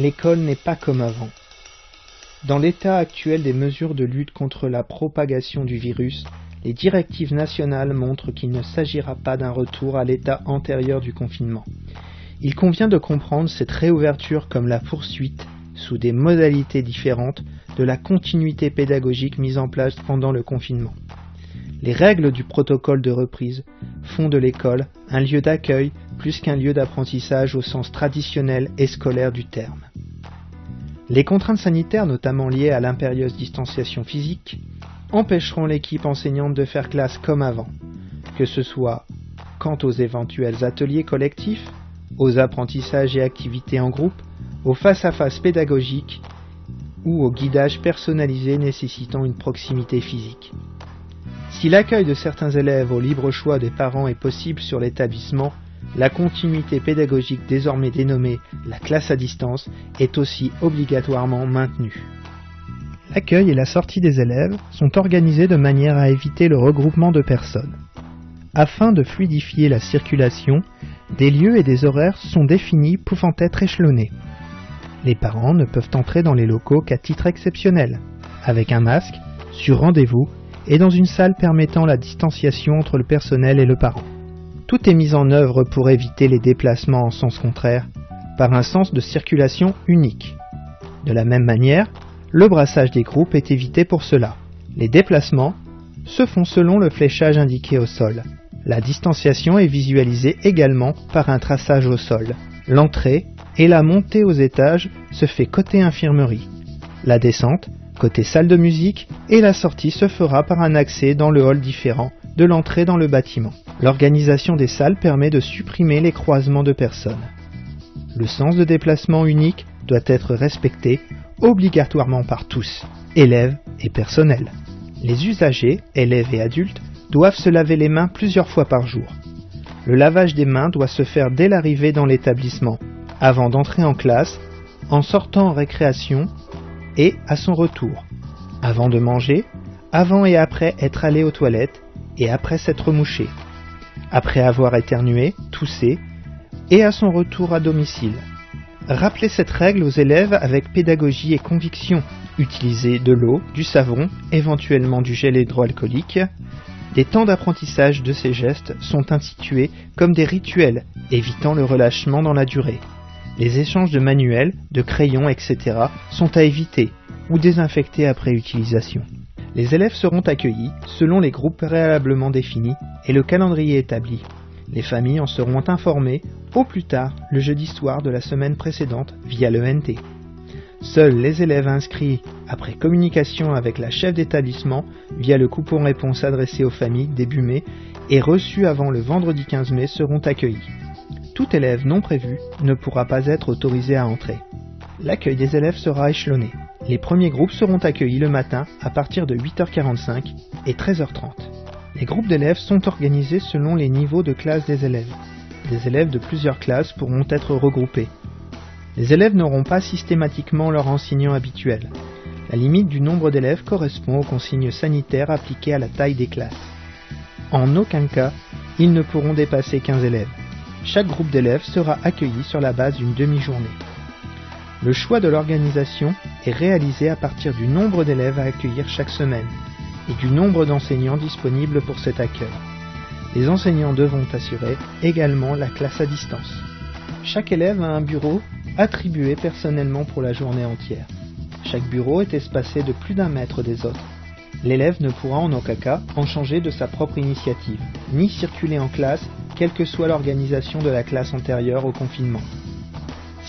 l'école n'est pas comme avant. Dans l'état actuel des mesures de lutte contre la propagation du virus, les directives nationales montrent qu'il ne s'agira pas d'un retour à l'état antérieur du confinement. Il convient de comprendre cette réouverture comme la poursuite, sous des modalités différentes, de la continuité pédagogique mise en place pendant le confinement. Les règles du protocole de reprise font de l'école un lieu d'accueil plus qu'un lieu d'apprentissage au sens traditionnel et scolaire du terme. Les contraintes sanitaires, notamment liées à l'impérieuse distanciation physique, empêcheront l'équipe enseignante de faire classe comme avant, que ce soit quant aux éventuels ateliers collectifs, aux apprentissages et activités en groupe, au face-à-face pédagogique ou au guidage personnalisé nécessitant une proximité physique. Si l'accueil de certains élèves au libre choix des parents est possible sur l'établissement, la continuité pédagogique désormais dénommée la classe à distance est aussi obligatoirement maintenue. L'accueil et la sortie des élèves sont organisés de manière à éviter le regroupement de personnes. Afin de fluidifier la circulation, des lieux et des horaires sont définis pouvant être échelonnés. Les parents ne peuvent entrer dans les locaux qu'à titre exceptionnel, avec un masque, sur rendez-vous et dans une salle permettant la distanciation entre le personnel et le parent. Tout est mis en œuvre pour éviter les déplacements en sens contraire, par un sens de circulation unique. De la même manière, le brassage des groupes est évité pour cela. Les déplacements se font selon le fléchage indiqué au sol. La distanciation est visualisée également par un traçage au sol. L'entrée et la montée aux étages se fait côté infirmerie. La descente, côté salle de musique, et la sortie se fera par un accès dans le hall différent de l'entrée dans le bâtiment. L'organisation des salles permet de supprimer les croisements de personnes. Le sens de déplacement unique doit être respecté obligatoirement par tous, élèves et personnel. Les usagers, élèves et adultes, doivent se laver les mains plusieurs fois par jour. Le lavage des mains doit se faire dès l'arrivée dans l'établissement, avant d'entrer en classe, en sortant en récréation et à son retour, avant de manger, avant et après être allé aux toilettes et après s'être mouché, après avoir éternué, toussé et à son retour à domicile. Rappelez cette règle aux élèves avec pédagogie et conviction. Utilisez de l'eau, du savon, éventuellement du gel hydroalcoolique. Des temps d'apprentissage de ces gestes sont institués comme des rituels, évitant le relâchement dans la durée. Les échanges de manuels, de crayons, etc. sont à éviter ou désinfecter après utilisation. Les élèves seront accueillis selon les groupes préalablement définis et le calendrier établi. Les familles en seront informées au plus tard le jeudi soir de la semaine précédente via l'ENT. Seuls les élèves inscrits après communication avec la chef d'établissement via le coupon réponse adressé aux familles début mai et reçu avant le vendredi 15 mai seront accueillis. Tout élève non prévu ne pourra pas être autorisé à entrer. L'accueil des élèves sera échelonné. Les premiers groupes seront accueillis le matin à partir de 8h45 et 13h30. Les groupes d'élèves sont organisés selon les niveaux de classe des élèves. Des élèves de plusieurs classes pourront être regroupés. Les élèves n'auront pas systématiquement leur enseignant habituel. La limite du nombre d'élèves correspond aux consignes sanitaires appliquées à la taille des classes. En aucun cas, ils ne pourront dépasser 15 élèves. Chaque groupe d'élèves sera accueilli sur la base d'une demi-journée. Le choix de l'organisation est réalisé à partir du nombre d'élèves à accueillir chaque semaine et du nombre d'enseignants disponibles pour cet accueil. Les enseignants devront assurer également la classe à distance. Chaque élève a un bureau attribué personnellement pour la journée entière. Chaque bureau est espacé de plus d'1 mètre des autres. L'élève ne pourra en aucun cas en changer de sa propre initiative, ni circuler en classe, quelle que soit l'organisation de la classe antérieure au confinement.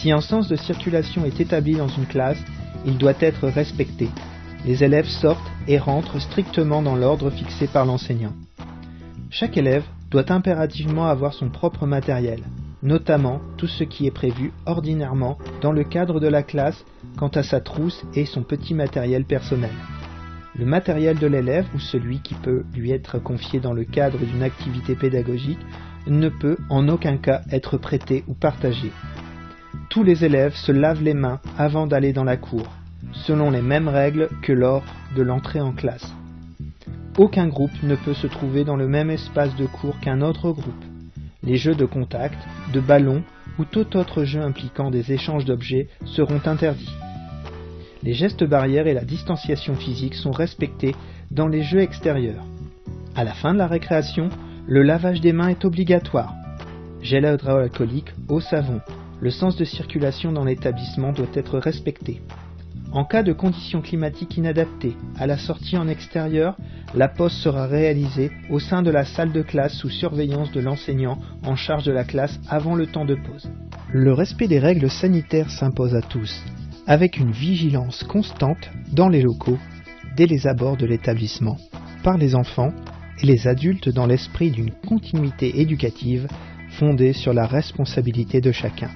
Si un sens de circulation est établi dans une classe, il doit être respecté. Les élèves sortent et rentrent strictement dans l'ordre fixé par l'enseignant. Chaque élève doit impérativement avoir son propre matériel, notamment tout ce qui est prévu ordinairement dans le cadre de la classe quant à sa trousse et son petit matériel personnel. Le matériel de l'élève ou celui qui peut lui être confié dans le cadre d'une activité pédagogique ne peut en aucun cas être prêté ou partagé. Tous les élèves se lavent les mains avant d'aller dans la cour, selon les mêmes règles que lors de l'entrée en classe. Aucun groupe ne peut se trouver dans le même espace de cours qu'un autre groupe. Les jeux de contact, de ballon ou tout autre jeu impliquant des échanges d'objets seront interdits. Les gestes barrières et la distanciation physique sont respectés dans les jeux extérieurs. À la fin de la récréation, le lavage des mains est obligatoire. Gel hydroalcoolique, eau, savon. Le sens de circulation dans l'établissement doit être respecté. En cas de conditions climatiques inadaptées, à la sortie en extérieur, la pause sera réalisée au sein de la salle de classe sous surveillance de l'enseignant en charge de la classe avant le temps de pause. Le respect des règles sanitaires s'impose à tous, avec une vigilance constante dans les locaux, dès les abords de l'établissement, par les enfants et les adultes dans l'esprit d'une continuité éducative fondée sur la responsabilité de chacun.